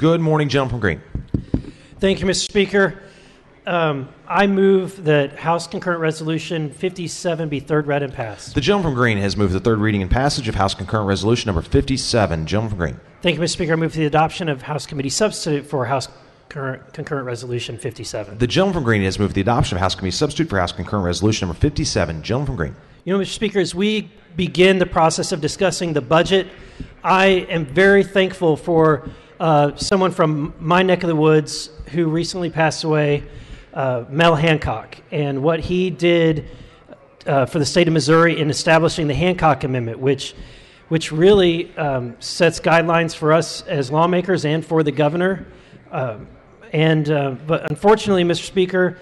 Good morning, gentleman from Green. Thank you, Mr. Speaker. I move that House Concurrent Resolution 57 be third read and passed. The gentleman from Green has moved the third reading and passage of House Concurrent Resolution number 57. Gentleman from Green. Thank you, Mr. Speaker. I move for the adoption of House Committee Substitute for House Concurrent Resolution 57. The gentleman from Green has moved the adoption of House Committee Substitute for House Concurrent Resolution number 57. Gentleman from Green. You know, Mr. Speaker, as we begin the process of discussing the budget, I am very thankful for someone from my neck of the woods who recently passed away, Mel Hancock, and what he did for the state of Missouri in establishing the Hancock Amendment, which really sets guidelines for us as lawmakers and for the governor. But unfortunately, Mr. Speaker,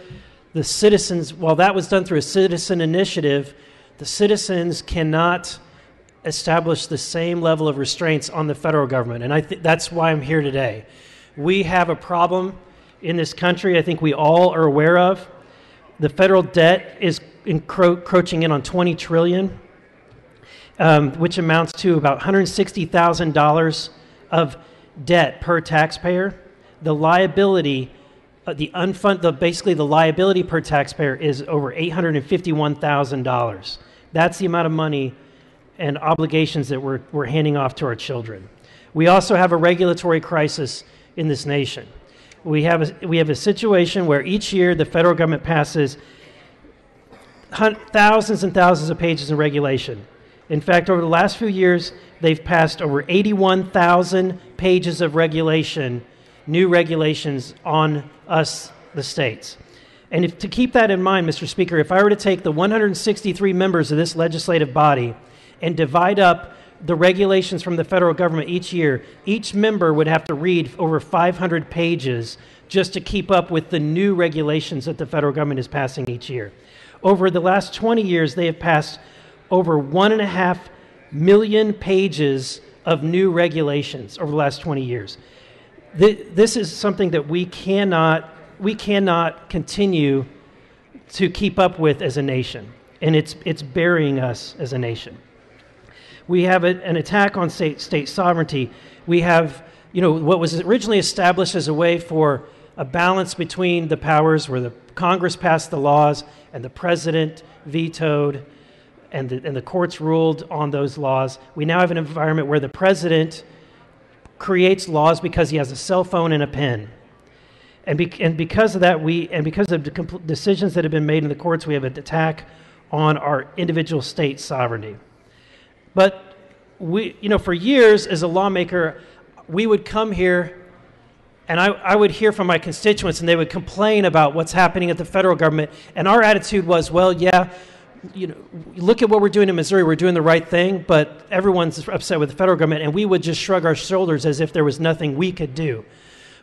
the citizens, while that was done through a citizen initiative, the citizens cannot establish the same level of restraints on the federal government. And that's why I'm here today. We have a problem in this country I think we all are aware of. The federal debt is encroaching in on $20 trillion, which amounts to about $160,000 of debt per taxpayer. The liability, basically the liability per taxpayer is over $851,000. That's the amount of money and obligations that we're handing off to our children. We also have a regulatory crisis in this nation. We have a situation where each year the federal government passes thousands and thousands of pages of regulation. In fact, over the last few years, they've passed over 81,000 pages of regulation, new regulations on us, the states. And to keep that in mind, Mr. Speaker, if I were to take the 163 members of this legislative body and divide up the regulations from the federal government each year, each member would have to read over 500 pages just to keep up with the new regulations that the federal government is passing each year. Over the last 20 years, they have passed over 1.5 million pages of new regulations over the last 20 years. This is something that we cannot continue to keep up with as a nation, and it's burying us as a nation. We have an attack on state sovereignty. We have, what was originally established as a way for a balance between the powers, where the Congress passed the laws and the president vetoed, and the courts ruled on those laws. We now have an environment where the president creates laws because he has a cell phone and a pen. And because of that, because of the decisions that have been made in the courts, we have an attack on our individual state sovereignty. But for years as a lawmaker, we would come here and I would hear from my constituents and they would complain about what's happening at the federal government. And our attitude was, well, yeah, look at what we're doing in Missouri. We're doing the right thing, but everyone's upset with the federal government. And we would just shrug our shoulders as if there was nothing we could do.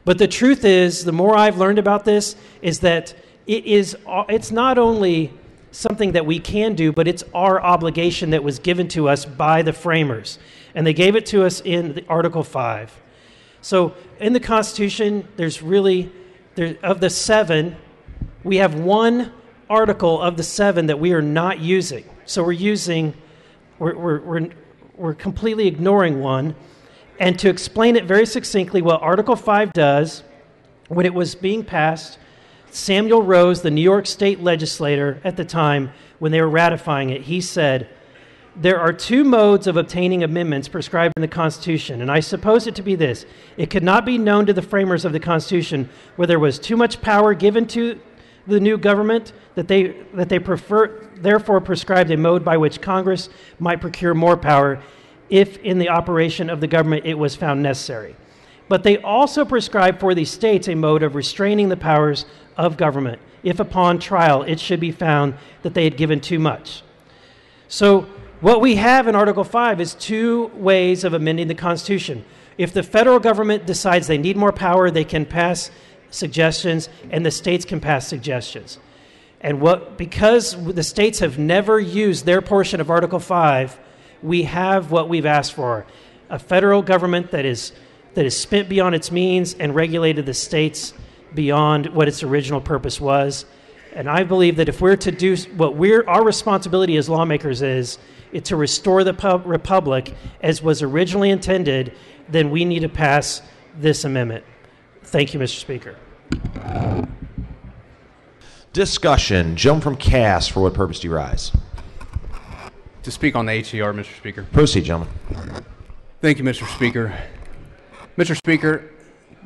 But the truth is, the more I've learned about this, is that it's not only something that we can do, but it's our obligation that was given to us by the framers. And they gave it to us in Article 5. So in the Constitution, of the 7, we have one article of the 7 that we are not using. So we're completely ignoring one. And to explain it very succinctly, what Article 5 does, when it was being passed, Samuel Rose, the New York State legislator at the time, when they were ratifying it, he said, "There are two modes of obtaining amendments prescribed in the Constitution, and I suppose it to be this. It could not be known to the framers of the Constitution where there was too much power given to the new government that they therefore prescribed a mode by which Congress might procure more power if in the operation of the government it was found necessary. But they also prescribe for the states a mode of restraining the powers of government if upon trial it should be found that they had given too much." So what we have in Article 5 is two ways of amending the Constitution. If the federal government decides they need more power, they can pass suggestions, and the states can pass suggestions. And because the states have never used their portion of Article 5, we have what we've asked for, a federal government that is spent beyond its means and regulated the states beyond what its original purpose was. And I believe that if we're to do our responsibility as lawmakers is to restore the republic as was originally intended, then we need to pass this amendment. Thank you, Mr. Speaker. Discussion. Gentleman from Cass, for what purpose do you rise? To speak on the HCR, Mr. Speaker. Proceed, gentlemen. Thank you, Mr. Speaker. Mr. Speaker,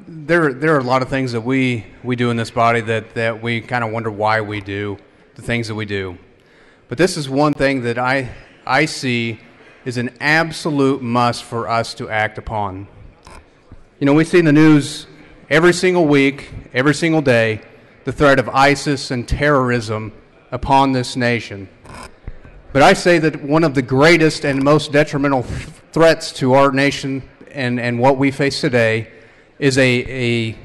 there are a lot of things that we do in this body that we kind of wonder why we do the things that we do. But this is one thing that I see is an absolute must for us to act upon. You know, we see in the news every single week, every single day, the threat of ISIS and terrorism upon this nation. But I say that one of the greatest and most detrimental threats to our nation and what we face today is a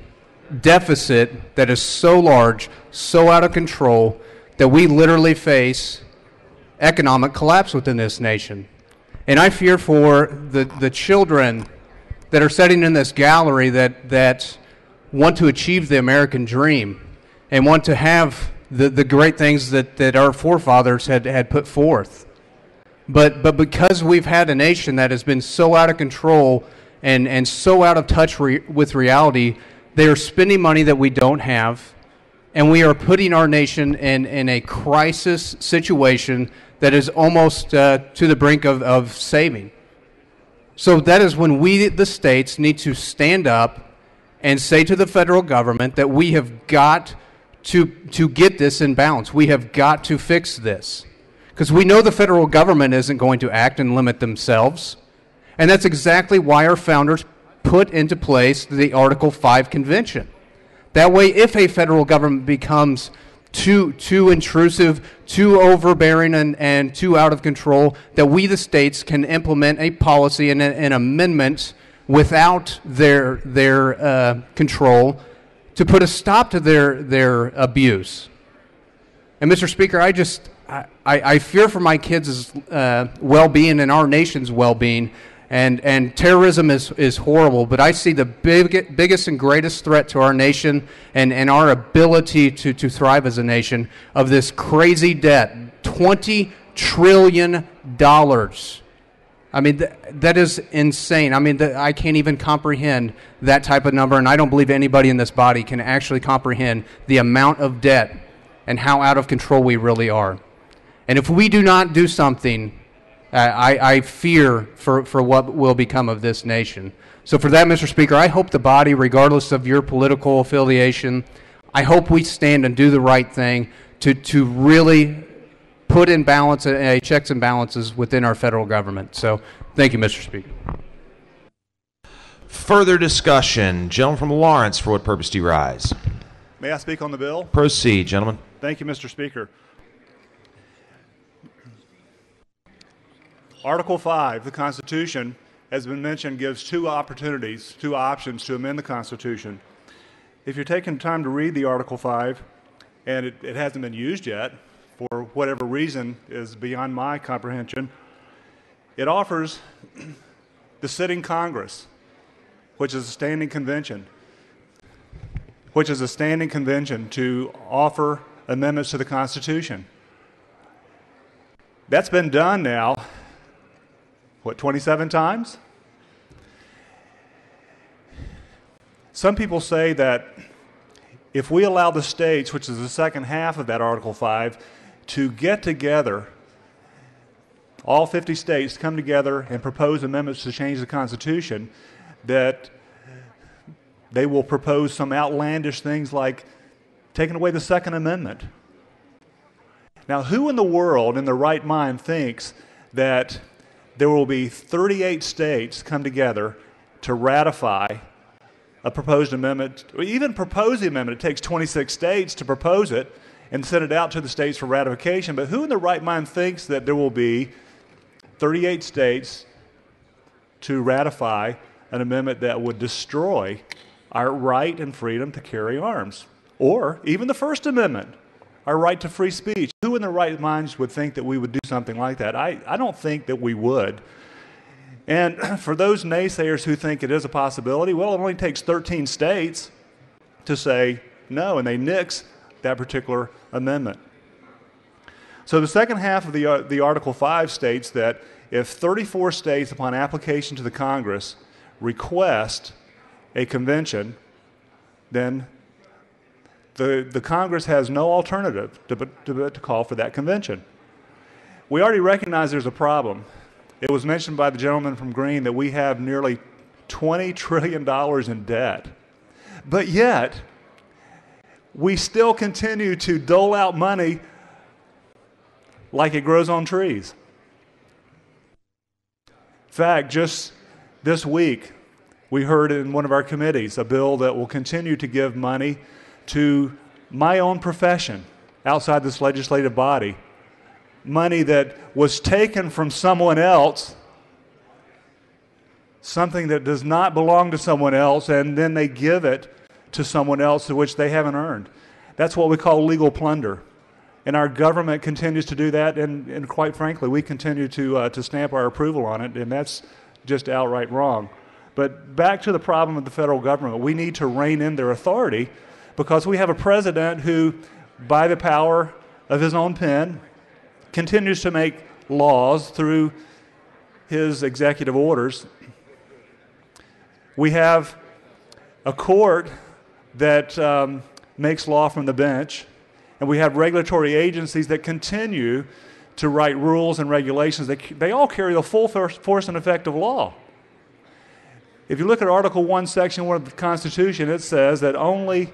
deficit that is so large, so out of control, that we literally face economic collapse within this nation. And I fear for the children that are sitting in this gallery that want to achieve the American dream and want to have the great things that our forefathers had put forth. But because we've had a nation that has been so out of control and so out of touch with reality, they are spending money that we don't have, and we are putting our nation in a crisis situation that is almost to the brink of saving. So that is when we, the states, need to stand up and say to the federal government that we have got to get this in balance. We have got to fix this. Because we know the federal government isn't going to act and limit themselves. And that's exactly why our founders put into place the Article 5 Convention. That way, if a federal government becomes too intrusive, too overbearing, and too out of control, that we, the states, can implement a policy and an amendment without their control to put a stop to their abuse. And Mr. Speaker, I fear for my kids' well-being and our nation's well-being, and terrorism is horrible, but I see the biggest and greatest threat to our nation and our ability to thrive as a nation of this crazy debt, $20 trillion. I mean, that is insane. I mean, I can't even comprehend that type of number, and I don't believe anybody in this body can actually comprehend the amount of debt and how out of control we really are. And if we do not do something, I fear for what will become of this nation. So for that, Mr. Speaker, I hope the body, regardless of your political affiliation, I hope we stand and do the right thing to really put in balance checks and balances within our federal government. So thank you, Mr. Speaker. Further discussion. Gentleman from Lawrence, for what purpose do you rise? May I speak on the bill? Proceed, gentlemen. Thank you, Mr. Speaker. Article 5, the Constitution, as has been mentioned, gives two options to amend the Constitution. If you're taking time to read the Article 5, and it hasn't been used yet, for whatever reason is beyond my comprehension, it offers the sitting Congress, which is a standing convention, to offer amendments to the Constitution. That's been done now, 27 times? Some people say that if we allow the states, which is the second half of that Article 5, to get together, all 50 states come together and propose amendments to change the Constitution, that they will propose some outlandish things like taking away the Second Amendment. Now, who in the world, in their right mind, thinks that there will be 38 states come together to ratify a proposed amendment, or even propose the amendment? It takes 26 states to propose it and send it out to the states for ratification. But who in their right mind thinks that there will be 38 states to ratify an amendment that would destroy our right and freedom to carry arms? Or even the First Amendment, our right to free speech. Who in their right minds would think that we would do something like that? I don't think that we would. And for those naysayers who think it is a possibility, well, it only takes 13 states to say no, and they nix that particular amendment. So the second half of the Article 5 states that if 34 states, upon application to the Congress, request a convention, then the Congress has no alternative to call for that convention. We already recognize there's a problem. It was mentioned by the gentleman from Green that we have nearly $20 trillion in debt. But yet, we still continue to dole out money like it grows on trees. In fact, just this week, we heard in one of our committees a bill that will continue to give money to my own profession outside this legislative body, money that was taken from someone else, something that does not belong to someone else, and then they give it to someone else to which they haven't earned. That's what we call legal plunder. And our government continues to do that, and quite frankly, we continue to stamp our approval on it, and that's just outright wrong. But back to the problem of the federal government, we need to rein in their authority because we have a president who, by the power of his own pen, continues to make laws through his executive orders. We have a court that makes law from the bench, and we have regulatory agencies that continue to write rules and regulations. They all carry the full force and effect of law. If you look at Article 1, Section 1 of the Constitution, it says that only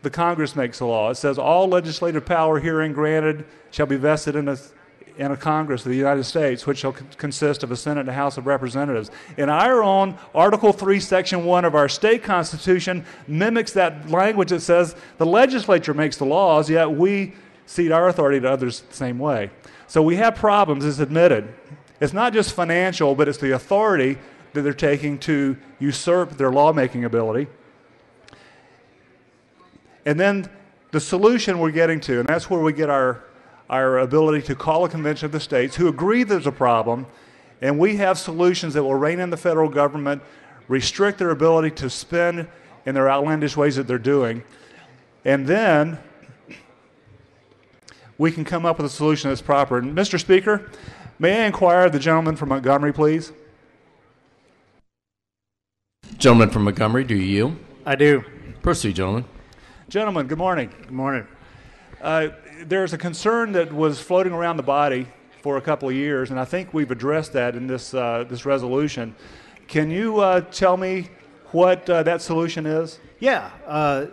the Congress makes a law. It says all legislative power herein granted shall be vested in a Congress of the United States, which shall consist of a Senate and a House of Representatives. And our own Article 3, Section 1 of our state constitution mimics that language that says the legislature makes the laws, yet we cede our authority to others the same way. So we have problems, it's admitted. It's not just financial, but it's the authority that they're taking to usurp their lawmaking ability. And then the solution we're getting to, and that's where we get our ability to call a convention of the states who agree there's a problem, and we have solutions that will rein in the federal government, restrict their ability to spend in their outlandish ways that they're doing, and then we can come up with a solution that's proper. And Mr. Speaker, may I inquire of the gentleman from Montgomery, please? Gentleman from Montgomery, do you yield? I do. Proceed, gentlemen. Gentlemen, good morning. Good morning. There's a concern that was floating around the body for a couple of years, and I think we've addressed that in this resolution. Can you tell me what that solution is? Yeah,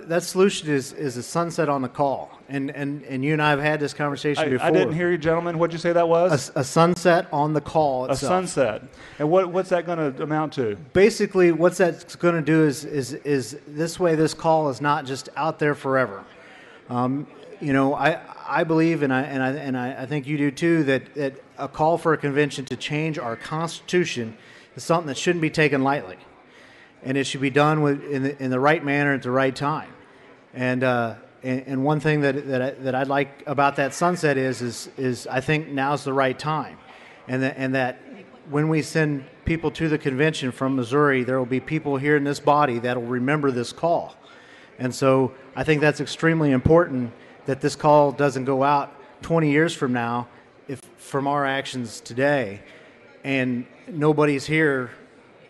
that solution is a sunset on the call. And you and I have had this conversation before. I didn't hear you, gentlemen. What did you say that was? A sunset on the call itself. A sunset. And what's that going to amount to? Basically, what that's going to do is this way this call is not just out there forever. I believe, and I think you do too, that a call for a convention to change our Constitution is something that shouldn't be taken lightly. And it should be done in the right manner at the right time. And one thing that I'd like about that sunset is I think now's the right time, and that when we send people to the convention from Missouri, there will be people here in this body that will remember this call, and so I think that's extremely important that this call doesn't go out 20 years from now, if from our actions today, and nobody's here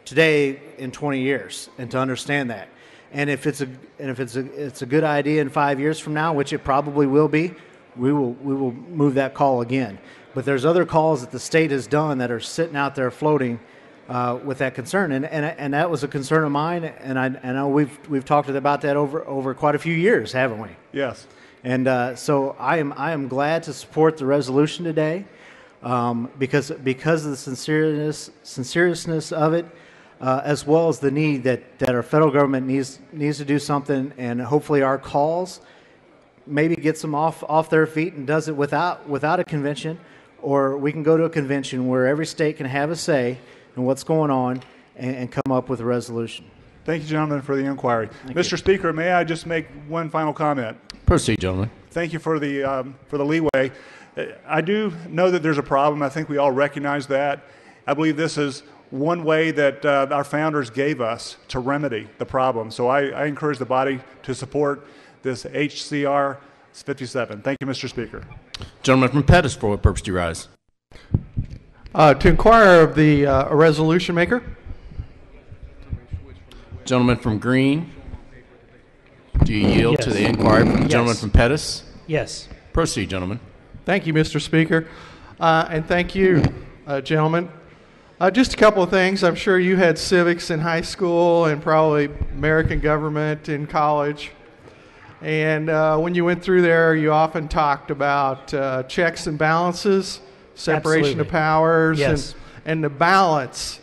today in 20 years, and to understand that. And if it's a good idea in 5 years from now, which it probably will be, we will move that call again. But there's other calls that the state has done that are sitting out there floating with that concern, and that was a concern of mine. And I know we've talked about that over quite a few years, haven't we? Yes. And so I am glad to support the resolution today because of the sincereness of it. As well as the need that our federal government needs to do something, and hopefully our calls maybe gets them off their feet and does it without a convention, or we can go to a convention where every state can have a say in what's going on and come up with a resolution. Thank you, gentlemen, for the inquiry. Mr. Speaker, may I just make one final comment? Proceed, gentlemen. Thank you for the leeway. I do know that there's a problem. I think we all recognize that. I believe this is one way that our founders gave us to remedy the problem. So I encourage the body to support this HCR 57. Thank you, Mr. Speaker. Gentleman from Pettis, for what purpose do you rise? To inquire of the resolution maker. Gentleman from Green, do you yield to Yes. the inquiry from the Yes. gentleman from Pettis? Yes. Proceed, gentleman. Thank you, Mr. Speaker. And thank you, gentlemen. Just a couple of things. I'm sure you had civics in high school and probably American government in college. And when you went through there, you often talked about checks and balances, separation of Absolutely. powers, Yes. and the balance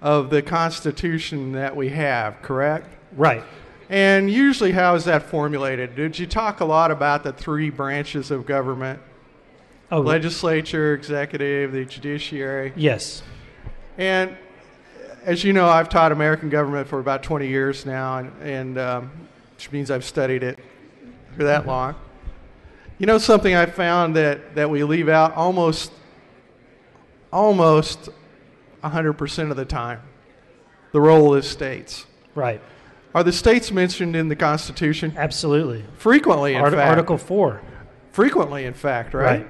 of the Constitution that we have, correct? Right. And usually, how is that formulated? Did you talk a lot about the three branches of government? Oh, Legislature, executive, the judiciary. yes. And as you know, I've taught American government for about 20 years now, and which means I've studied it for that long. You know something I found that we leave out almost 100% of the time? The role of the states. Right. Are the states mentioned in the Constitution? Absolutely. Frequently, in fact. Article 4. Frequently, in fact, right? Right.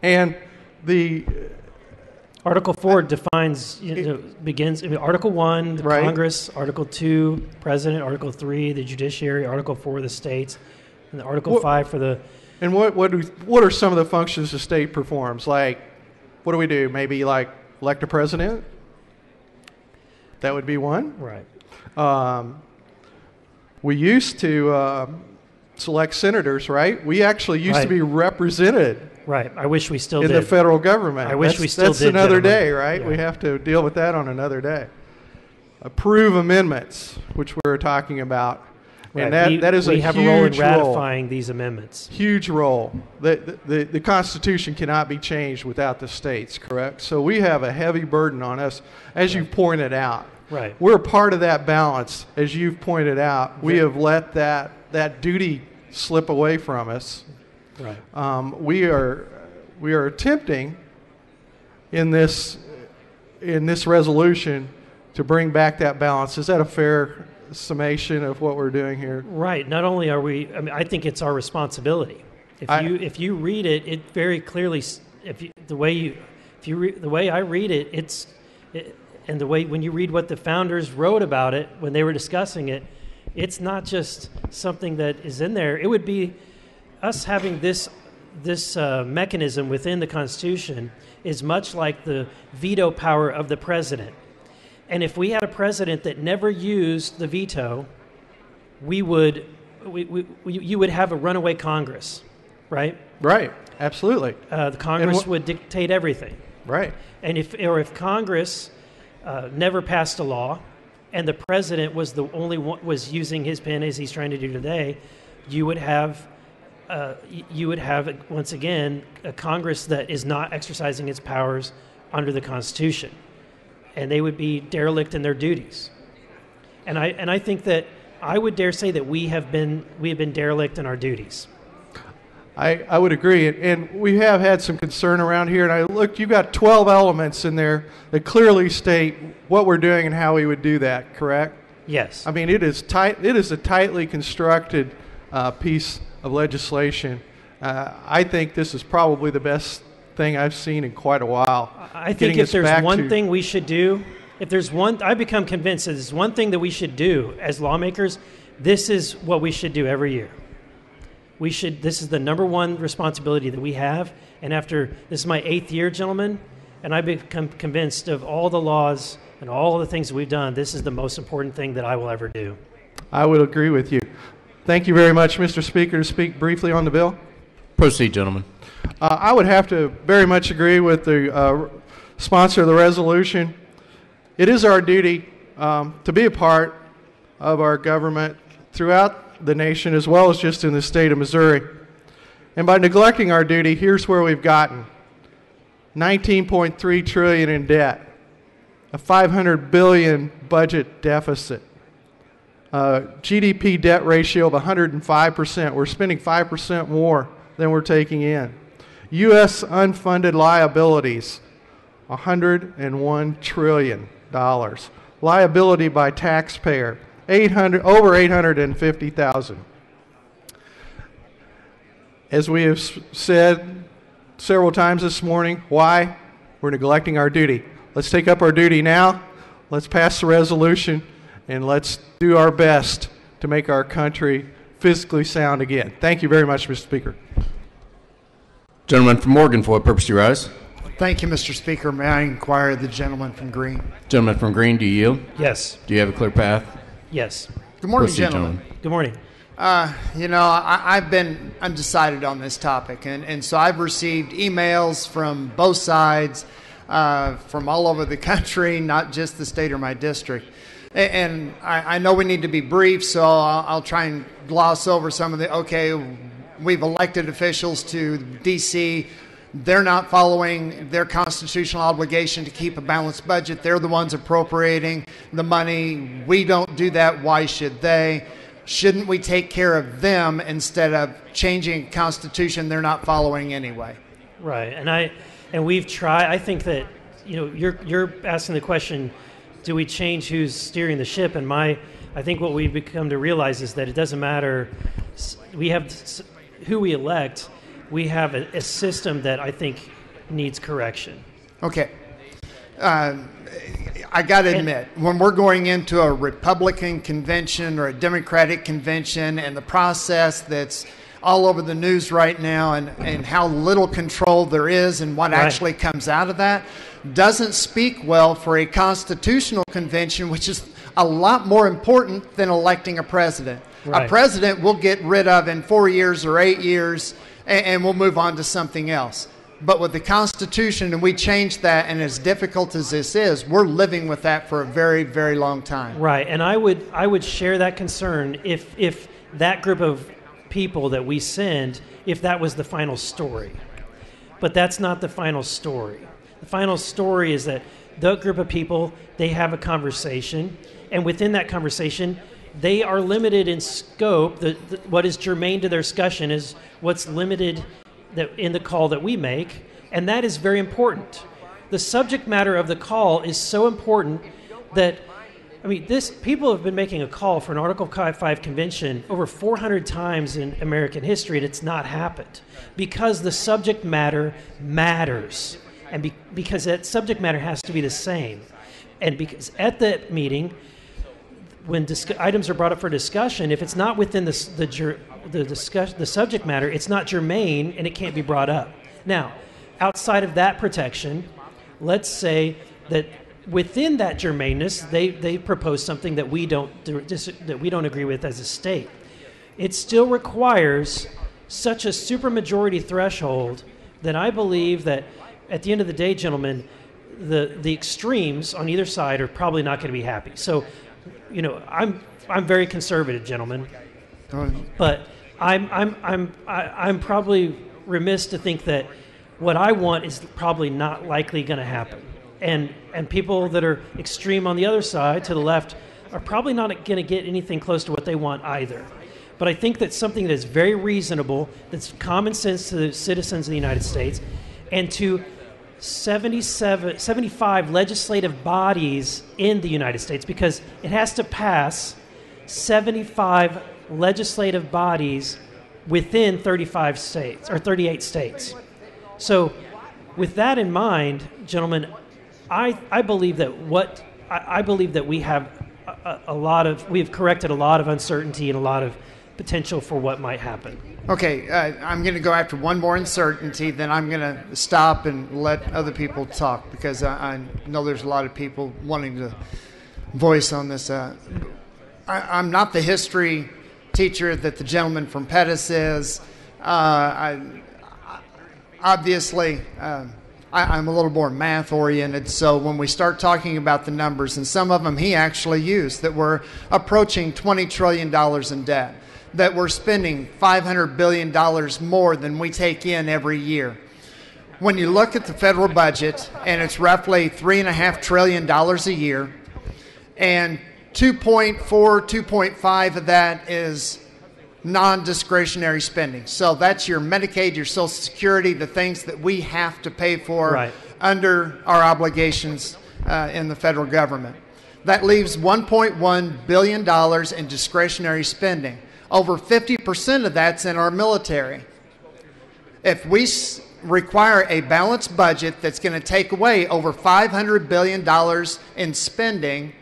And the Article 4 defines, begins, Article 1, the Right. Congress, Article 2, President, Article 3, the judiciary, Article 4, the states, and the Article What- 5 for the, and what are some of the functions the state performs? Like, what do we do? Maybe like elect a president? That would be one. right. We used to select senators, right? We actually used to Right. be represented Right. I wish we still in did. the federal government. I wish That's- we still That's did, another gentlemen. day, right? Yeah. We have to deal with that on another day. Approve amendments, which we're talking about. Right. And that is we a have a role in huge role. ratifying these amendments. Huge role. The Constitution cannot be changed without the states, correct? So we have a heavy burden on us, as you've pointed out. Right. We're a part of that balance, as you've pointed out. We have let that duty slip away from us. Right. We are attempting in this resolution to bring back that balance. Is that a fair summation of what we're doing here? Right. Not only are we, I mean, I think it's our responsibility. If you read it, it very clearly, the way I read it, and the way when you read what the founders wrote about it when they were discussing it, it's not just something that is in there. It would be us having this mechanism within the Constitution is much like the veto power of the president. And if we had a president that never used the veto, you would have a runaway Congress, right? Right. Absolutely. The Congress And would dictate everything. Right. And if Congress never passed a law, and the president was the only one was using his pen as he's trying to do today, you would have once again a Congress that is not exercising its powers under the Constitution, and they would be derelict in their duties. And I think that I would dare say that we have been derelict in our duties. I would agree, and we have had some concern around here. And I looked, you've got 12 elements in there that clearly state what we're doing and how we would do that. Correct? Yes. I mean, it is tight. It is a tightly constructed piece of legislation. I think this is probably the best thing I've seen in quite a while. I think Getting if us there's back one to- thing we should do, I've become convinced that there's one thing that we should do as lawmakers. This is what we should do every year. This is the number one responsibility that we have. And this is my 8th year, gentlemen, and I've become convinced of all the laws and all the things that we've done. This is the most important thing that I will ever do. I would agree with you. Thank you very much, Mr. Speaker. To speak briefly on the bill. Proceed, gentlemen. I would have to very much agree with the sponsor of the resolution. It is our duty to be a part of our government throughout the nation as well as just in the state of Missouri. And by neglecting our duty, here's where we've gotten. $19.3 trillion in debt, a $500 billion budget deficit, GDP debt ratio of 105%. We're spending 5% more than we're taking in. U.S. unfunded liabilities, $101 trillion. Liability by taxpayer, over 850,000. As we have said several times this morning, why? We're neglecting our duty. Let's take up our duty now. Let's pass the resolution and let's do our best to make our country fiscally sound again. Thank you very much, Mr. Speaker. Gentleman from Morgan, for what purpose do you rise? Thank you, Mr. Speaker. May I inquire the gentleman from Green? Gentleman from Green, do you yield? Yes. Do you have a clear path? Yes. Good morning, Proceed, gentlemen. Good morning. I've been undecided on this topic, and so I've received emails from both sides, from all over the country, not just the state or my district. And I know we need to be brief, so I'll try and gloss over some of we've elected officials to D.C., they're not following their constitutional obligation to keep a balanced budget. They're the ones appropriating the money. We don't do that. Why should they? Shouldn't we take care of them instead of changing a constitution they're not following anyway? Right, and we've tried. I think that you're asking the question, do we change who's steering the ship? And I think what we've become to realize is that it doesn't matter. We have who we elect. We have a system that I think needs correction. Okay. I got to admit, when we're going into a Republican convention or a Democratic convention and the process that's all over the news right now and how little control there is and what actually comes out of that doesn't speak well for a constitutional convention, which is a lot more important than electing a president. Right. A president we'll get rid of in 4 years or 8 years, and we'll move on to something else. But with the Constitution, and we changed that, and as difficult as this is, we're living with that for a very, very long time. Right, and I would share that concern if that group of people that we send, if that was the final story. But that's not the final story. The final story is that the group of people, they have a conversation, and within that conversation, they are limited in scope. What is germane to their discussion is what's limited in the call that we make, and that is very important. The subject matter of the call is so important that, people have been making a call for an Article 5 convention over 400 times in American history, and it's not happened because the subject matter matters, and because that subject matter has to be the same, and because at the meeting, when items are brought up for discussion, if it's not within the subject matter, it's not germane and it can't be brought up. Now, outside of that protection, let's say that within that germaneness, they propose something that we don't agree with as a state. It still requires such a supermajority threshold that I believe that at the end of the day, gentlemen, the extremes on either side are probably not going to be happy. So, I'm very conservative, gentlemen, but I'm probably remiss to think that what I want is probably not likely going to happen, and people that are extreme on the other side to the left are probably not going to get anything close to what they want either. But I think that something that is very reasonable, that's common sense to the citizens of the United States, and to 75 legislative bodies in the United States, because it has to pass 75 legislative bodies within 35 states or 38 states. So with that in mind, gentlemen, I believe that we have we've corrected a lot of uncertainty and a lot of potential for what might happen. Okay, I'm going to go after one more uncertainty, then I'm going to stop and let other people talk, because I know there's a lot of people wanting to voice on this. I'm not the history teacher that the gentleman from Pettis is. Obviously, I'm a little more math-oriented, so when we start talking about the numbers, and some of them he actually used, that we're approaching $20 trillion in debt, that we're spending $500 billion more than we take in every year. When you look at the federal budget, and it's roughly $3.5 trillion a year, and 2.5 of that is non-discretionary spending. So that's your Medicaid, your Social Security, the things that we have to pay for under our obligations in the federal government. That leaves $1.1 billion in discretionary spending. Over 50% of that's in our military. If we require a balanced budget that's going to take away over $500 billion in spending,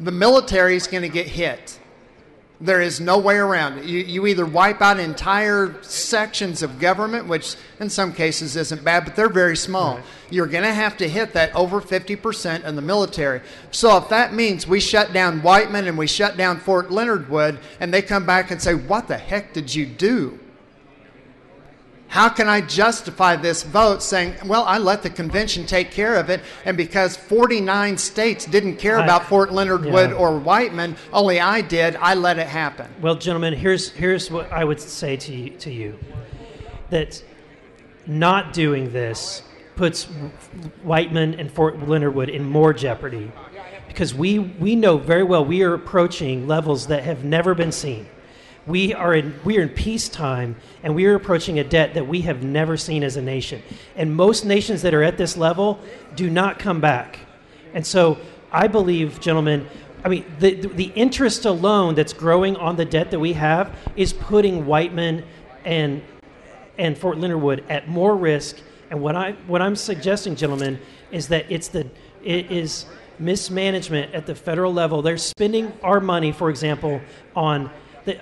The military is going to get hit. There is no way around it. You either wipe out entire sections of government, which in some cases isn't bad, but they're very small. Right. You're going to have to hit that over 50% in the military. So if that means we shut down Whiteman and we shut down Fort Leonard Wood, and they come back and say, what the heck did you do? How can I justify this vote saying, well, I let the convention take care of it, and because 49 states didn't care about Fort Leonard Wood or Whiteman, only I did, I let it happen? Well, gentlemen, here's what I would say to you. That not doing this puts Whiteman and Fort Leonard Wood in more jeopardy, because we know very well we are approaching levels that have never been seen. We are in peacetime, and we are approaching a debt that we have never seen as a nation. And most nations that are at this level do not come back. And so I believe, gentlemen, I mean, the interest alone that's growing on the debt that we have is putting Whiteman and Fort Leonard Wood at more risk. And what I'm suggesting, gentlemen, is that it is mismanagement at the federal level. They're spending our money, for example, on.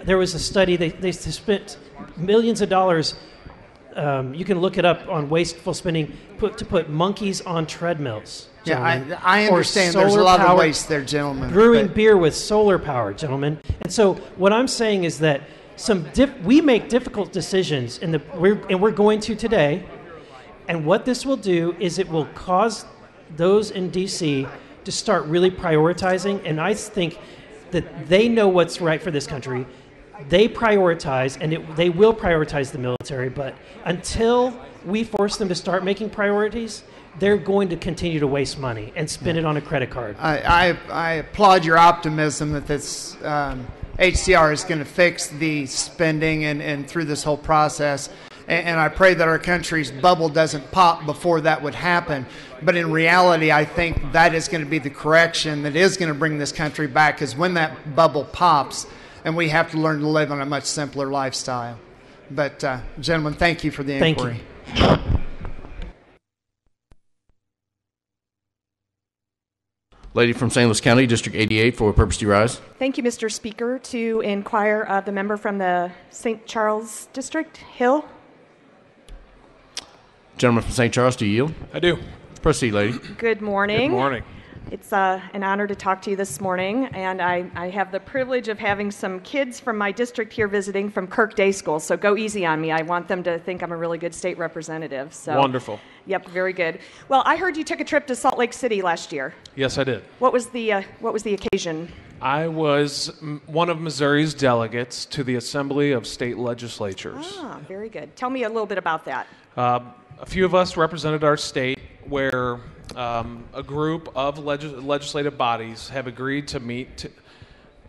There was a study, they spent millions of dollars, you can look it up, on wasteful spending to put monkeys on treadmills. Yeah, I understand there's a lot of waste there, gentlemen. Brewing beer with solar power, gentlemen. And so what I'm saying is that we make difficult decisions, and we're going to today, and what this will do is it will cause those in D.C. to start really prioritizing, and I think that they know what's right for this country. They prioritize, and they will prioritize the military, but until we force them to start making priorities, they're going to continue to waste money and spend it on a credit card. I applaud your optimism that this HCR is going to fix the spending and through this whole process. And I pray that our country's bubble doesn't pop before that would happen. But in reality, I think that is going to be the correction that is going to bring this country back, is when that bubble pops and we have to learn to live on a much simpler lifestyle. But, gentlemen, thank you for the inquiry. Thank you. Lady from St. Louis County, District 88, for what purpose do you rise? Thank you, Mr. Speaker. To inquire of the member from the St. Charles District, Hill. Gentleman from St. Charles, do you yield? I do. Proceed, lady. Good morning. Good morning. It's an honor to talk to you this morning, and I have the privilege of having some kids from my district here visiting from Kirk Day School, so go easy on me. I want them to think I'm a really good state representative. So. Wonderful. Yep, very good. Well, I heard you took a trip to Salt Lake City last year. Yes, I did. What was the occasion? I was one of Missouri's delegates to the Assembly of State Legislatures. Ah, very good. Tell me a little bit about that. A few of us represented our state, where a group of legislative bodies have agreed to meet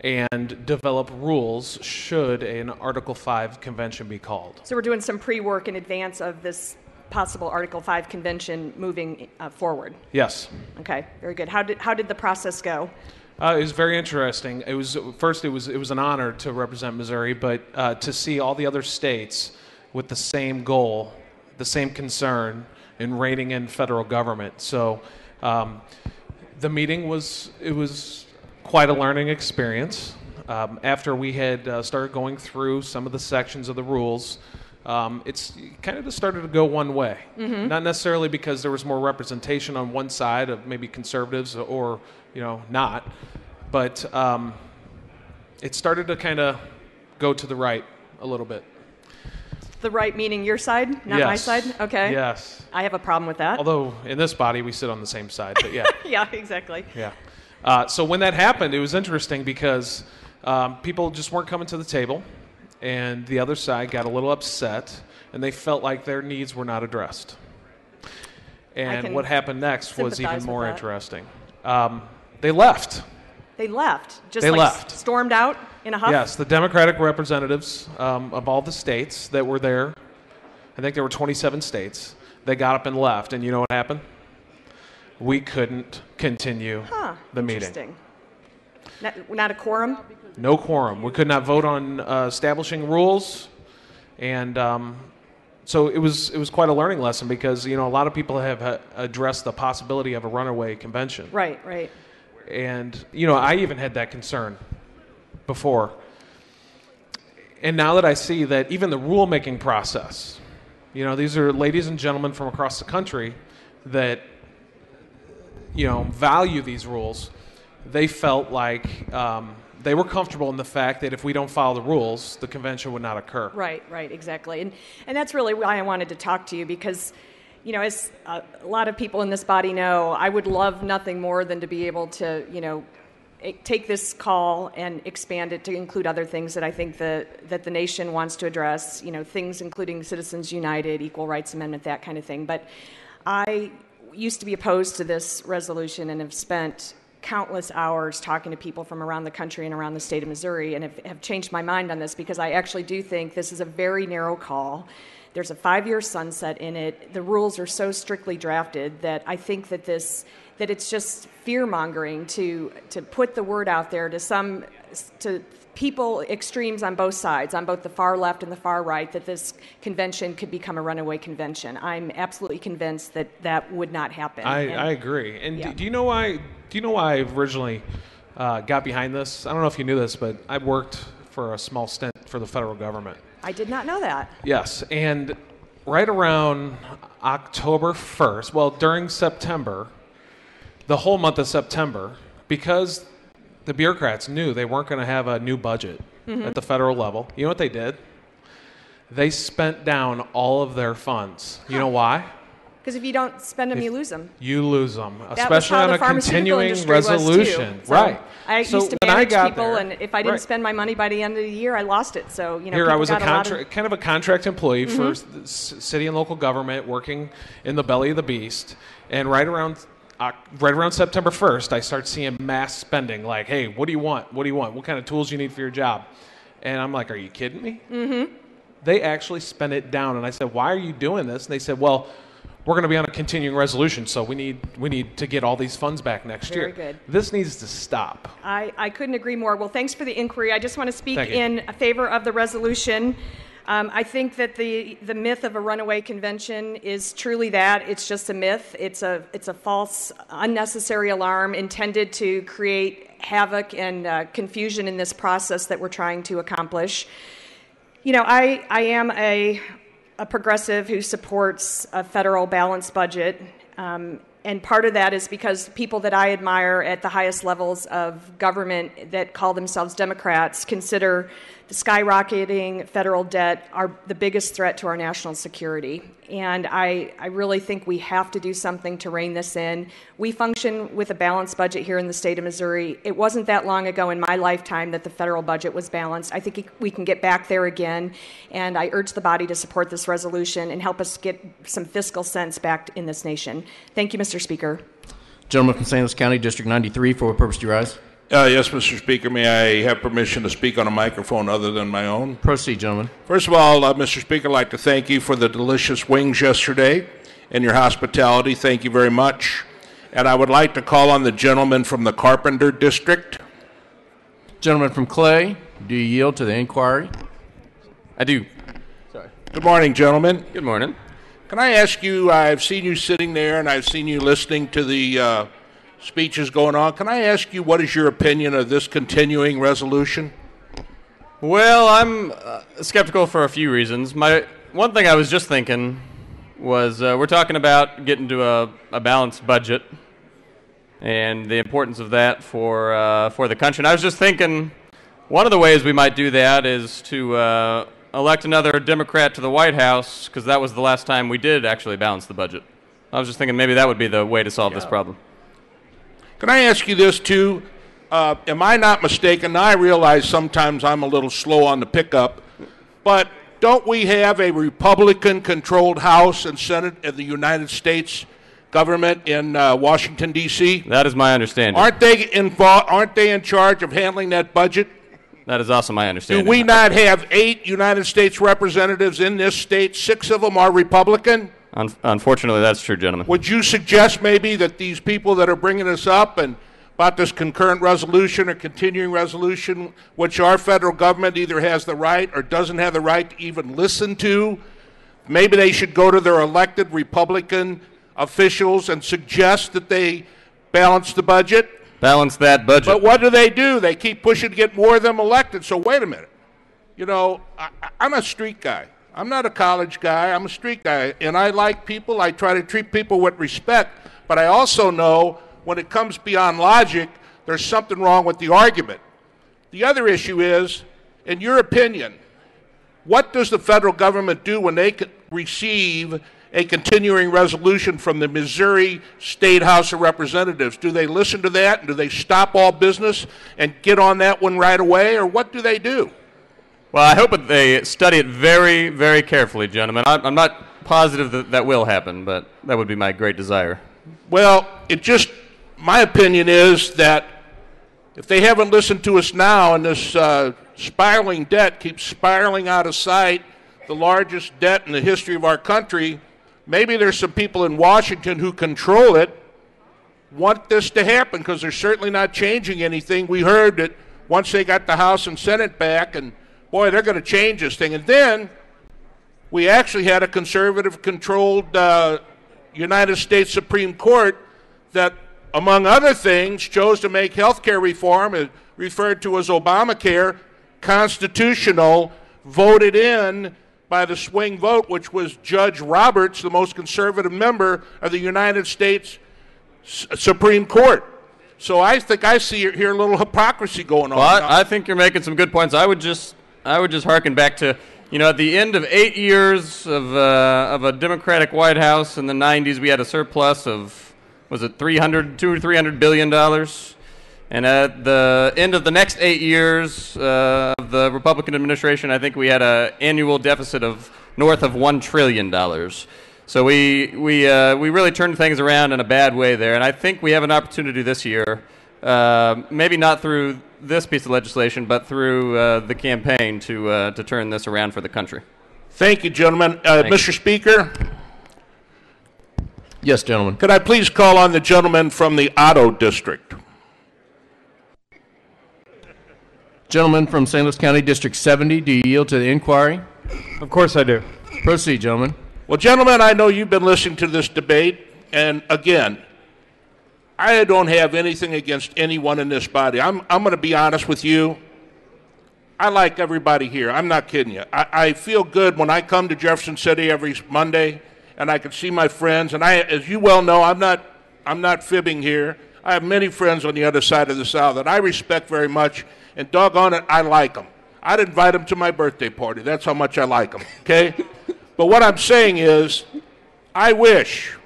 and develop rules should an Article 5 convention be called. So we're doing some pre-work in advance of this possible Article 5 convention moving forward. Yes. Okay, very good. How did the process go? It was very interesting. It was an honor to represent Missouri, but to see all the other states with the same goal, the same concern in reining in federal government. So the meeting was quite a learning experience. After we had started going through some of the sections of the rules, it's kind of just started to go one way. Mm-hmm. Not necessarily because there was more representation on one side of maybe conservatives or not, but it started to kind of go to the right a little bit. The right meaning your side, not my side? Okay. Yes. I have a problem with that. Although in this body we sit on the same side, but yeah. Yeah, exactly. Yeah. So when that happened, it was interesting because people just weren't coming to the table, and the other side got a little upset, and they felt like their needs were not addressed. And what happened next was even more interesting. They left. They left? They left. Stormed out in a huff? Yes, the Democratic representatives of all the states that were there, I think there were 27 states, they got up and left. And you know what happened? We couldn't continue the meeting. Interesting. Not a quorum? No quorum. We could not vote on establishing rules. And so it was quite a learning lesson because, a lot of people have addressed the possibility of a runaway convention. Right. And, I even had that concern before. And now that I see that even the rulemaking process, these are ladies and gentlemen from across the country that, value these rules, they felt like they were comfortable in the fact that if we don't follow the rules, the convention would not occur. Right, exactly. And that's really why I wanted to talk to you because, as a lot of people in this body know, I would love nothing more than to be able to, take this call and expand it to include other things that I think that the nation wants to address, things including Citizens United, Equal Rights Amendment, that kind of thing. But I used to be opposed to this resolution and have spent countless hours talking to people from around the country and around the state of Missouri and have changed my mind on this because I actually do think this is a very narrow call. There's a 5-year sunset in it. The rules are so strictly drafted that I think that it's just fear-mongering to put the word out there to people, extremes on both sides, on both the far left and the far right, that this convention could become a runaway convention. I'm absolutely convinced that would not happen. I agree. And yeah. do you know why I originally got behind this? I don't know if you knew this, but I worked for a small stint for the federal government. I did not know that. Yes, and right around October 1st, well, during September, the whole month of September, because the bureaucrats knew they weren't going to have a new budget at the federal level, you know what they did? They spent down all of their funds. You know why? Because if you don't spend them, you lose them. You lose them, That especially was how on the a pharmaceutical continuing industry was, too. resolution. So right. I So used to when I manage got people, there, and if I didn't right. spend my money by the end of the year, I lost it. So Here people I was got a lot of, kind of a contract employee for city and local government, working in the belly of the beast, and right around September 1st, I start seeing mass spending. Like, hey, what do you want? What do you want? What kind of tools you need for your job? And I'm like, are you kidding me? Mm-hmm. They actually spent it down, and I said, why are you doing this? And they said, well, we're going to be on a continuing resolution, so we need to get all these funds back next year. Very good. This needs to stop. I couldn't agree more. Well, thanks for the inquiry. I just want to speak Thank you. in favor of the resolution. I think that the myth of a runaway convention is truly that. It's just a myth. It's a false, unnecessary alarm intended to create havoc and confusion in this process that we're trying to accomplish. I am a progressive who supports a federal balanced budget. And part of that is because people that I admire at the highest levels of government that call themselves Democrats consider the skyrocketing federal debt the biggest threat to our national security. And I really think we have to do something to rein this in. We function with a balanced budget here in the state of Missouri. It wasn't that long ago in my lifetime that the federal budget was balanced. I think we can get back there again. And I urge the body to support this resolution and help us get some fiscal sense back in this nation. Thank you, Mr. Speaker. Gentleman from St. Louis County, District 93, for what purpose do you rise? Yes, Mr. Speaker. May I have permission to speak on a microphone other than my own? Proceed, gentlemen. First of all, Mr. Speaker, I'd like to thank you for the delicious wings yesterday and your hospitality. Thank you very much. And I would like to call on the gentleman from the Carpenter District. Gentleman from Clay, do you yield to the inquiry? I do. Sorry. Good morning, gentlemen. Good morning. Can I ask you, I've seen you sitting there and I've seen you listening to the speeches going on. Can I ask you what is your opinion of this continuing resolution? Well, I'm skeptical for a few reasons. One thing I was just thinking was we're talking about getting to a balanced budget and the importance of that for the country. And I was just thinking one of the ways we might do that is to elect another Democrat to the White House, because that was the last time we did actually balance the budget. I was just thinking maybe that would be the way to solve this problem. Can I ask you this, too? Am I not mistaken? Now, I realize sometimes I'm a little slow on the pickup, but don't we have a Republican-controlled House and Senate of the United States government in Washington, D.C.? That is my understanding. Aren't they involved? Aren't they in charge of handling that budget? That is also my understanding. Do we not have 8 United States representatives in this state? 6 of them are Republican? Unfortunately, that's true, gentlemen. Would you suggest maybe that these people that are bringing this up and about this concurrent resolution or continuing resolution, which our federal government either has the right or doesn't have the right to even listen to, maybe they should go to their elected Republican officials and suggest that they balance the budget? balance that budget. But what do? They keep pushing to get more of them elected. So wait a minute. You know, I'm a street guy. I'm not a college guy. I'm a street guy. And I like people. I try to treat people with respect. But I also know when it comes beyond logic, there's something wrong with the argument. The other issue is, in your opinion, what does the federal government do when they receive a continuing resolution from the Missouri State House of Representatives? Do they listen to that, and do they stop all business and get on that one right away, or what do they do? Well, I hope that they study it very, very carefully, gentlemen. I'm not positive that that will happen, but that would be my great desire. Well, my opinion is that if they haven't listened to us now and this spiraling debt keeps spiraling out of sight, the largest debt in the history of our country, maybe there's some people in Washington who control it want this to happen because they're certainly not changing anything. We heard that once they got the House and Senate back, and boy, they're going to change this thing. And then we actually had a conservative-controlled United States Supreme Court that, among other things, chose to make health care reform, referred to as Obamacare, constitutional, voted in by the swing vote, which was Judge Roberts, the most conservative member of the United States Supreme Court. So I think I see here a little hypocrisy going on. Well, I think you're making some good points. I would just hearken back to, at the end of 8 years of a Democratic White House in the 90s, we had a surplus of, was it $200 or $300 billion? And at the end of the next 8 years of the Republican administration, I think we had an annual deficit of north of $1 trillion. So we really turned things around in a bad way there. And I think we have an opportunity this year, maybe not through this piece of legislation, but through the campaign to turn this around for the country. Thank you, gentlemen. Mr. Speaker? Yes, gentlemen. Could I please call on the gentleman from the Otto District? Gentleman from St. Louis County District 70, do you yield to the inquiry? Of course I do. Proceed, gentlemen. Well, gentlemen, I know you've been listening to this debate, and again, I don't have anything against anyone in this body. I'm going to be honest with you. I like everybody here. I'm not kidding you. I feel good when I come to Jefferson City every Monday, and I can see my friends. And as you well know, I'm not fibbing here. I have many friends on the other side of this aisle that I respect very much, and doggone it, I like them. I'd invite them to my birthday party. That's how much I like them, okay? But what I'm saying is, I wish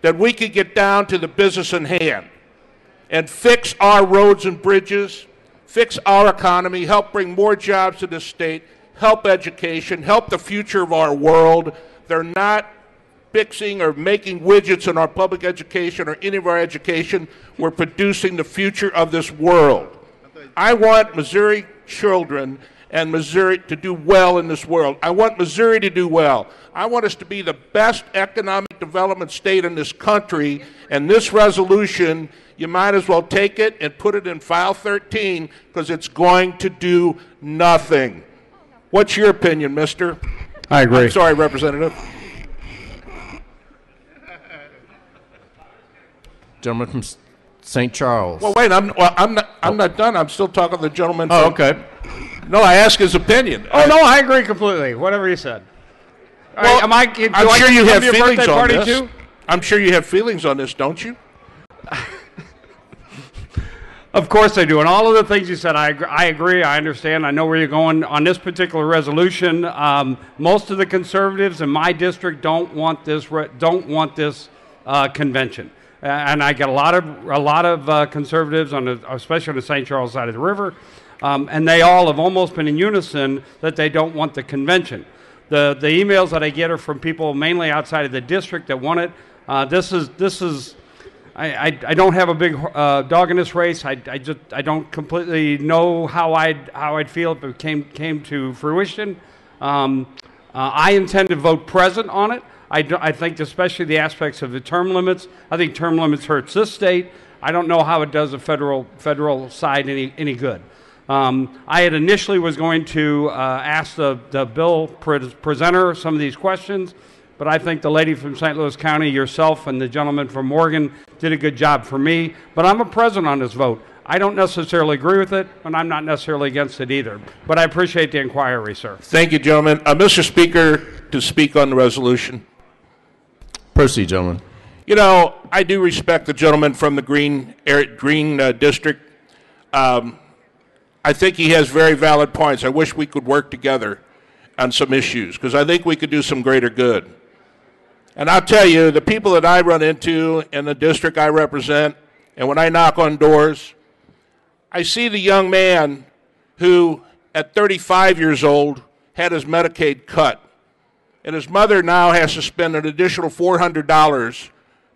that we could get down to the business in hand and fix our roads and bridges, fix our economy, help bring more jobs to this state, help education, help the future of our world. They're not fixing or making widgets in our public education or any of our education. We're producing the future of this world. I want Missouri children and Missouri to do well in this world. I want Missouri to do well. I want us to be the best economic development state in this country, and this resolution, you might as well take it and put it in file 13 because it's going to do nothing. What's your opinion, mister? I agree. I'm sorry, Representative. Gentleman from St. Charles. Well, wait, I'm not done. I'm still talking to the gentleman. Oh, okay. No, I asked his opinion. Oh, no, I agree completely. Whatever you said. Well, I'm sure you have feelings on this. Too? I'm sure you have feelings on this, don't you? Of course I do. And all of the things you said, I agree. I understand. I know where you're going on this particular resolution. Most of the conservatives in my district don't want this convention. And I get a lot of conservatives especially on the St. Charles side of the river, and they all have almost been in unison that they don't want the convention. The emails that I get are from people mainly outside of the district that want it. I don't have a big dog in this race. I don't completely know how I'd feel if it came to fruition. I intend to vote present on it. I think especially the aspects of the term limits. I think term limits hurts this state. I don't know how it does the federal side any good. I had initially was going to ask the bill presenter some of these questions, but I think the lady from St. Louis County, yourself, and the gentleman from Morgan did a good job for me, but I'm a present on this vote. I don't necessarily agree with it, and I'm not necessarily against it either. But I appreciate the inquiry, sir. Thank you, gentlemen. Mr. Speaker, to speak on the resolution. Proceed, gentlemen. You know, I do respect the gentleman from the Green District. I think he has very valid points. I wish we could work together on some issues because I think we could do some greater good. And I'll tell you, the people that I run into in the district I represent, and when I knock on doors, I see the young man who, at 35 years old, had his Medicaid cut. And his mother now has to spend an additional $400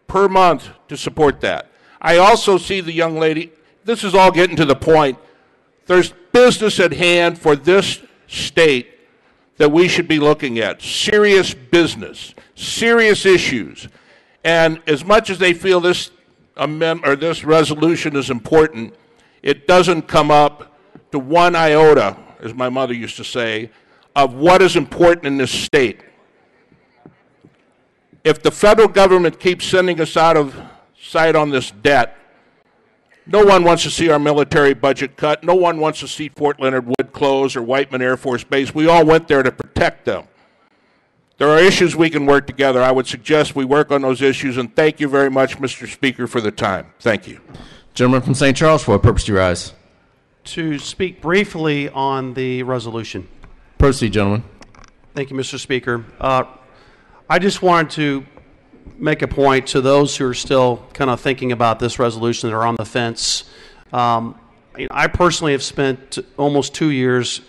per month to support that. I also see the young lady, this is all getting to the point, there's business at hand for this state that we should be looking at. Serious business, serious issues. And as much as they feel this amendment or this resolution is important, it doesn't come up to one iota, as my mother used to say, of what is important in this state. If the federal government keeps sending us out of sight on this debt, no one wants to see our military budget cut. No one wants to see Fort Leonard Wood close or Whiteman Air Force Base. We all went there to protect them. There are issues we can work together. I would suggest we work on those issues, and thank you very much, Mr. Speaker, for the time. Thank you. Gentleman from St. Charles, for what purpose do you rise? To speak briefly on the resolution. Proceed, gentlemen. Thank you, Mr. Speaker. I just wanted to make a point to those who are still kind of thinking about this resolution that are on the fence. I personally have spent almost 2 years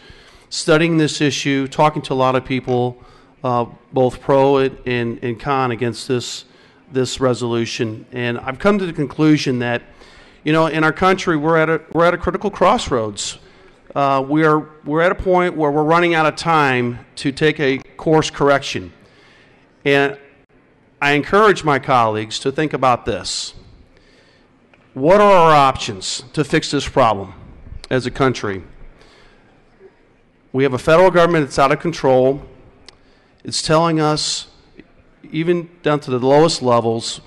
studying this issue, talking to a lot of people, both pro and con against this resolution, and I've come to the conclusion that, you know, in our country we're at a critical crossroads. We're at a point where we're running out of time to take a course correction, and I encourage my colleagues to think about this. What are our options to fix this problem as a country? We have a federal government that's out of control. It's telling us, even down to the lowest levels,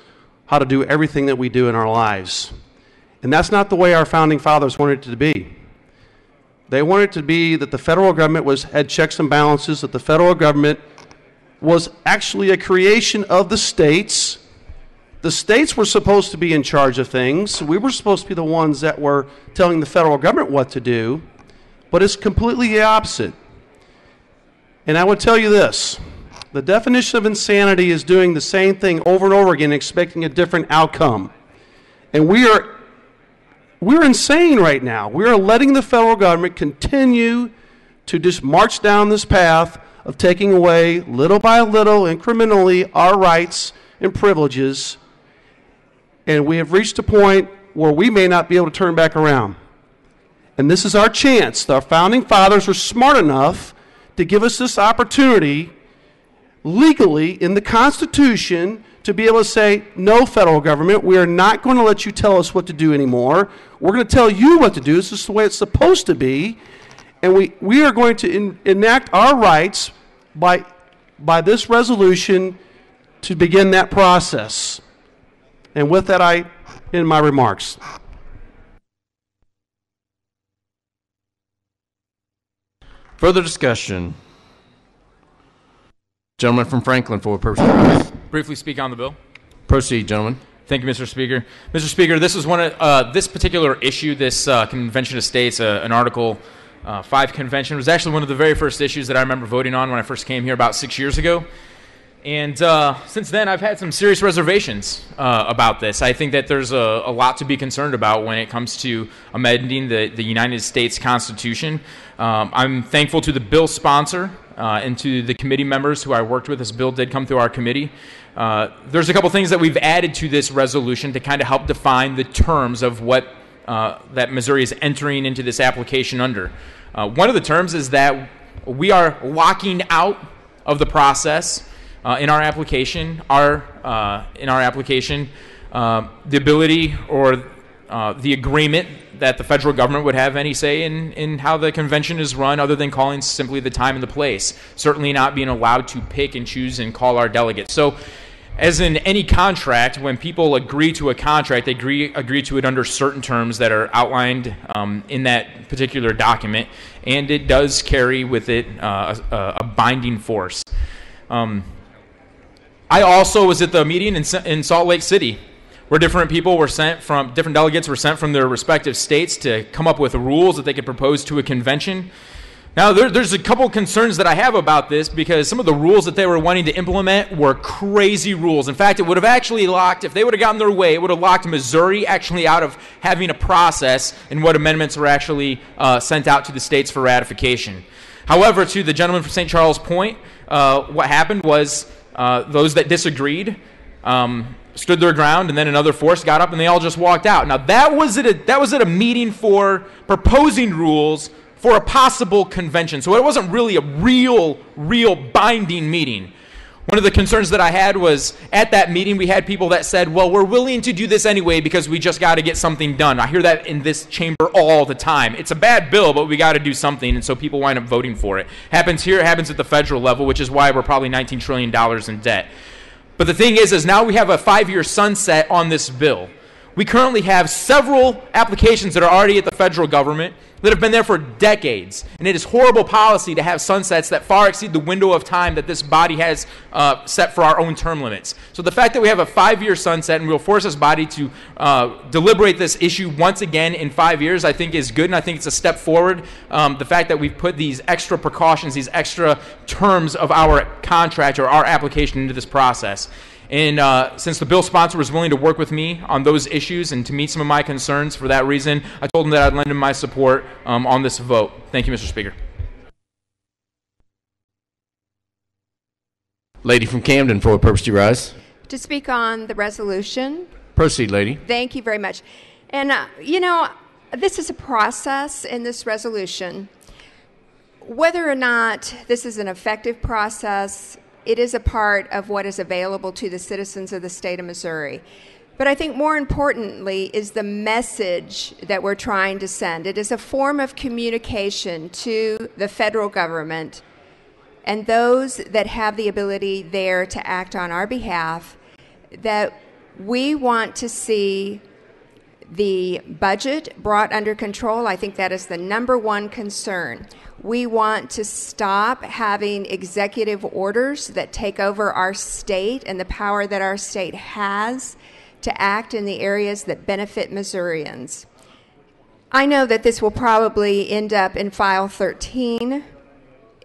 how to do everything that we do in our lives. And that's not the way our founding fathers wanted it to be. They wanted it to be that the federal government had checks and balances, that the federal government was actually a creation of the states. The states were supposed to be in charge of things. We were supposed to be the ones that were telling the federal government what to do, but it's completely the opposite. And I would tell you this, the definition of insanity is doing the same thing over and over again, expecting a different outcome. And we're insane right now. We are letting the federal government continue to just march down this path of taking away, little by little, incrementally, our rights and privileges. And we have reached a point where we may not be able to turn back around. And this is our chance. Our founding fathers were smart enough to give us this opportunity legally in the Constitution to be able to say, no, federal government, we are not going to let you tell us what to do anymore. We're going to tell you what to do. This is the way it's supposed to be. And we are going to enact our rights by this resolution to begin that process. And with that, I end my remarks. Further discussion. Gentleman from Franklin, for what purpose? Briefly speak on the bill. Proceed, gentlemen. Thank you, Mr. Speaker. Mr. Speaker, this is one of this particular issue, this Convention of States, an Article 5 convention, was actually one of the very first issues that I remember voting on when I first came here about 6 years ago. And since then, I've had some serious reservations about this. I think that there's a lot to be concerned about when it comes to amending the United States Constitution. I'm thankful to the bill sponsor and to the committee members who I worked with. This bill did come through our committee. There's a couple things that we've added to this resolution to kind of help define the terms of what that Missouri is entering into this application under. One of the terms is that we are locking out of the process in our application, the ability or the agreement that the federal government would have any say in how the convention is run, other than calling simply the time and the place. Certainly not being allowed to pick and choose and call our delegates. So as in any contract, when people agree to a contract, they agree to it under certain terms that are outlined in that particular document, and it does carry with it a binding force. I also was at the meeting in Salt Lake City, where different delegates were sent from their respective states to come up with rules that they could propose to a convention. Now, there's a couple concerns that I have about this, because some of the rules that they were wanting to implement were crazy rules. In fact, it would have actually locked, if they would have gotten their way, it would have locked Missouri actually out of having a process in what amendments were actually sent out to the states for ratification. However, to the gentleman from St. Charles Point, what happened was those that disagreed stood their ground, and then another force got up and they all just walked out. Now, that was at a meeting for proposing rules for a possible convention. So it wasn't really a real binding meeting. One of the concerns that I had was, at that meeting, we had people that said, well, we're willing to do this anyway because we just got to get something done. I hear that in this chamber all the time. It's a bad bill, but we got to do something, and so people wind up voting for it. Happens here, it happens at the federal level, which is why we're probably $19 trillion in debt. But the thing is now we have a 5-year sunset on this bill. We currently have several applications that are already at the federal government that have been there for decades. And it is horrible policy to have sunsets that far exceed the window of time that this body has set for our own term limits. So the fact that we have a 5-year sunset and we'll force this body to deliberate this issue once again in 5 years, I think is good, and I think it's a step forward. The fact that we've put these extra precautions, these extra terms of our contract or our application into this process. And since the bill sponsor was willing to work with me on those issues and to meet some of my concerns for that reason, I told him that I'd lend him my support on this vote. Thank you, Mr. Speaker. Lady from Camden, for what purpose do you rise? To speak on the resolution. Proceed, lady. Thank you very much. And, this is a process in this resolution. Whether or not this is an effective process, it is a part of what is available to the citizens of the state of Missouri. But I think more importantly is the message that we're trying to send. It is a form of communication to the federal government and those that have the ability there to act on our behalf that we want to see the budget brought under control. I think that is the number one concern. We want to stop having executive orders that take over our state and the power that our state has to act in the areas that benefit Missourians. I know that this will probably end up in File 13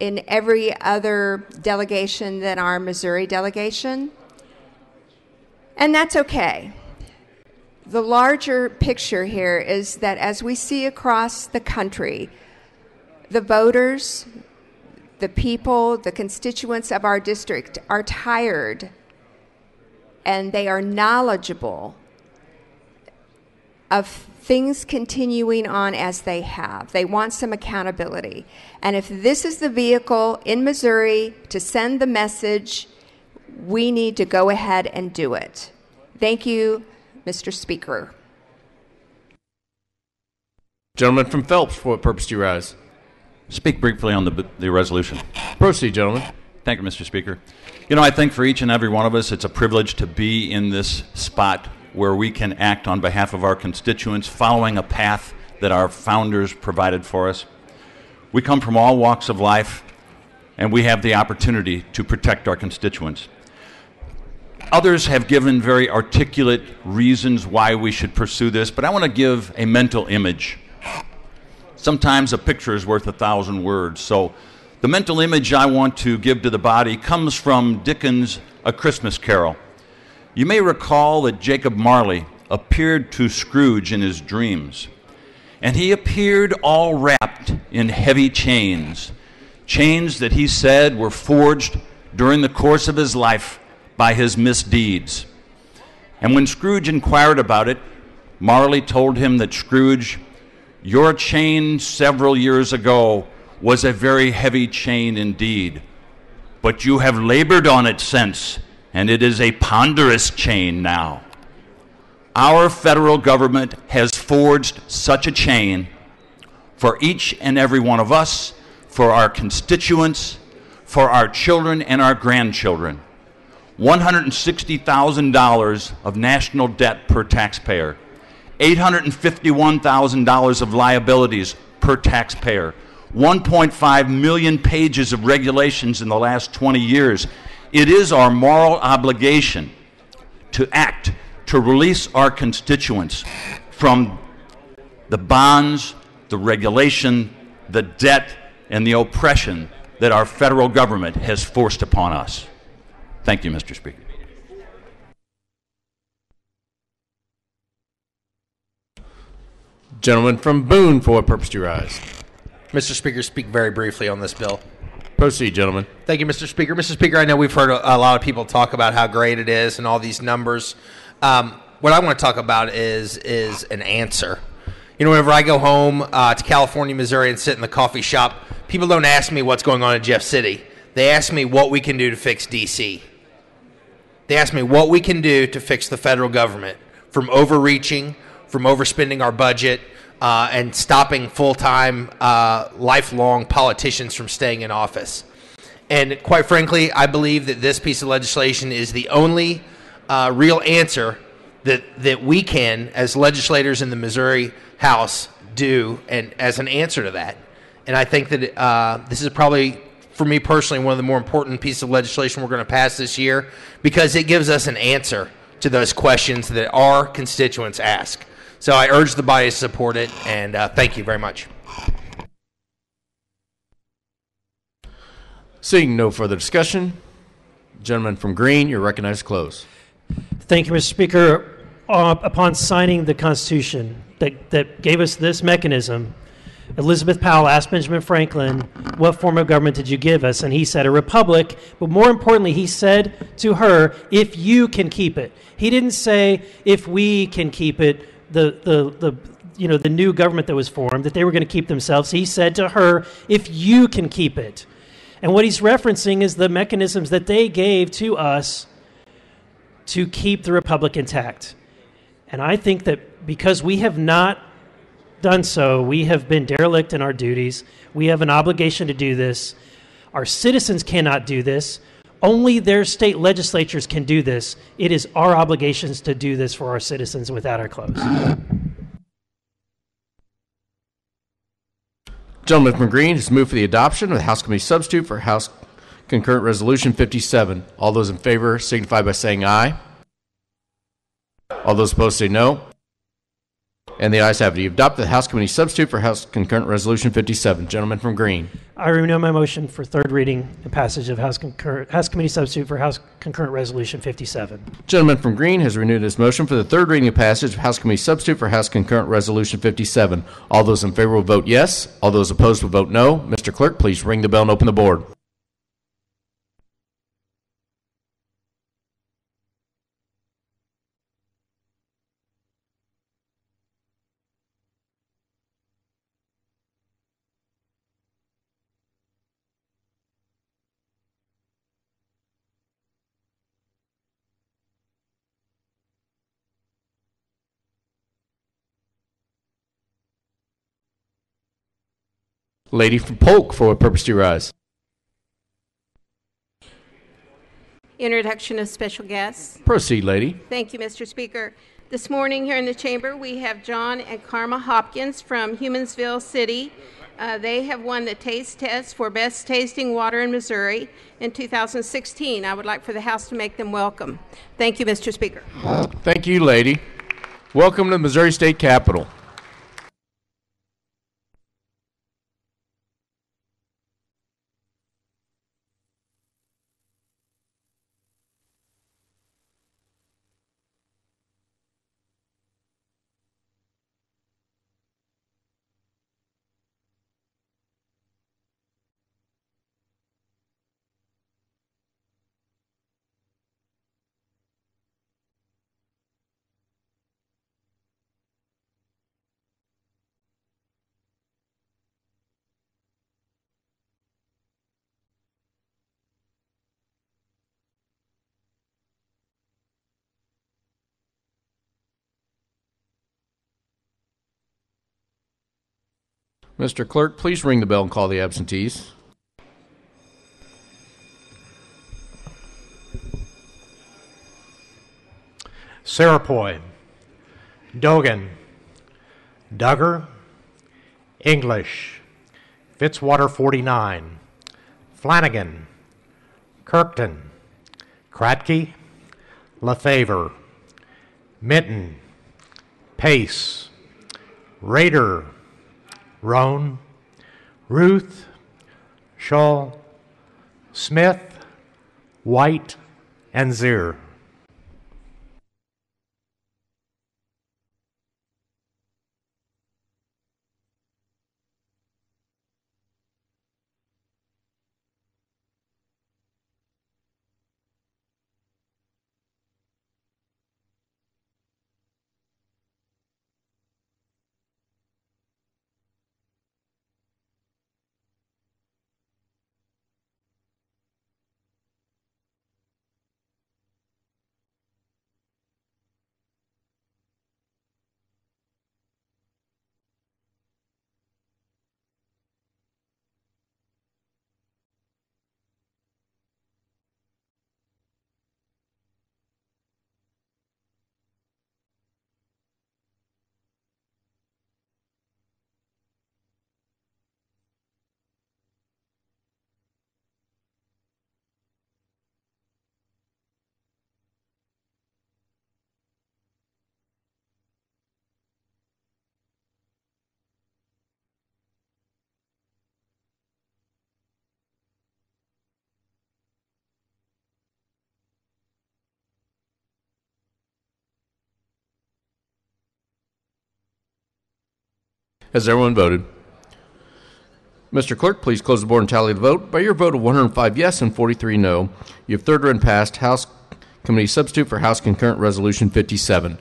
in every other delegation than our Missouri delegation, and that's okay. The larger picture here is that as we see across the country, the voters, the people, the constituents of our district are tired, and they are knowledgeable of things continuing on as they have. They want some accountability. And if this is the vehicle in Missouri to send the message, we need to go ahead and do it. Thank you, Mr. Speaker. Gentleman from Phelps, for what purpose do you rise? Speak briefly on the resolution. Proceed, gentlemen. Thank you, Mr. Speaker. I think for each and every one of us, it's a privilege to be in this spot where we can act on behalf of our constituents, following a path that our founders provided for us. We come from all walks of life, and we have the opportunity to protect our constituents. Others have given very articulate reasons why we should pursue this, but I want to give a mental image. Sometimes a picture is worth 1,000 words. So the mental image I want to give to the body comes from Dickens' A Christmas Carol. You may recall that Jacob Marley appeared to Scrooge in his dreams, and he appeared all wrapped in heavy chains, chains that he said were forged during the course of his life by his misdeeds. And when Scrooge inquired about it, Marley told him that, Scrooge, your chain several years ago was a very heavy chain indeed, but you have labored on it since, and it is a ponderous chain now. Our federal government has forged such a chain for each and every one of us, for our constituents, for our children and our grandchildren. $160,000 of national debt per taxpayer, $851,000 of liabilities per taxpayer, 1.5 million pages of regulations in the last 20 years. It is our moral obligation to act, to release our constituents from the bonds, the regulation, the debt, and the oppression that our federal government has forced upon us. Thank you, Mr. Speaker. Gentleman from Boone, for what purpose do you rise? Mr. Speaker, speak very briefly on this bill. Proceed, gentleman. Thank you, Mr. Speaker. Mr. Speaker, I know we've heard a lot of people talk about how great it is and all these numbers. What I want to talk about is an answer. You know, whenever I go home to California, Missouri, and sit in the coffee shop, people don't ask me what's going on in Jeff City. They ask me what we can do to fix D.C. They ask me what we can do to fix the federal government from overreaching, from overspending our budget, and stopping full-time, lifelong politicians from staying in office. And quite frankly, I believe that this piece of legislation is the only real answer that we can, as legislators in the Missouri House, do, and as an answer to that. And I think that this is probably, for me personally, one of the more important pieces of legislation we're going to pass this year, because it gives us an answer to those questions that our constituents ask. So I urge the body to support it, and thank you very much. Seeing no further discussion, gentleman from Green, you're recognized to close. Thank you, Mr. Speaker. Upon signing the Constitution that gave us this mechanism, Elizabeth Powell asked Benjamin Franklin, what form of government did you give us? And he said, a republic. But more importantly, he said to her, if you can keep it. He didn't say, if we can keep it, the new government that was formed, that they were going to keep themselves. He said to her, if you can keep it. And what he's referencing is the mechanisms that they gave to us to keep the republic intact. And I think that because we have not done so, we have been derelict in our duties. We have an obligation to do this. Our citizens cannot do this. Only their state legislatures can do this. It is our obligations to do this for our citizens. With that, I close. Gentleman from Green has moved for the adoption of the House Committee Substitute for House Concurrent Resolution 57. All those in favor signify by saying aye. All those opposed say no. And the ayes have it. You adopt the House Committee Substitute for House Concurrent Resolution 57. Gentleman from Green. I renew my motion for third reading and passage of House Committee Substitute for House Concurrent Resolution 57. Gentleman from Green has renewed his motion for the third reading and passage of House Committee Substitute for House Concurrent Resolution 57. All those in favor will vote yes. All those opposed will vote no. Mr. Clerk, please ring the bell and open the board. Lady from Polk, for what purpose do you rise? Introduction of special guests. Proceed, lady. Thank you, Mr. Speaker. This morning here in the chamber, we have John and Karma Hopkins from Humansville City. They have won the taste test for best tasting water in Missouri in 2016. I would like for the House to make them welcome. Thank you, Mr. Speaker. Thank you, lady. Welcome to the Missouri State Capitol. Mr. Clerk, please ring the bell and call the absentees. Sarapoy, Dogan, Duggar, English, Fitzwater 49, Flanagan, Kirkton, Kratke, LaFavor, Minton, Pace, Rader, Roan, Ruth, Shull, Smith, White, and Zier. Has everyone voted? Mr. Clerk, please close the board and tally the vote. By your vote of 105 yes and 43 no, you have third read and passed House Committee Substitute for House Concurrent Resolution 57.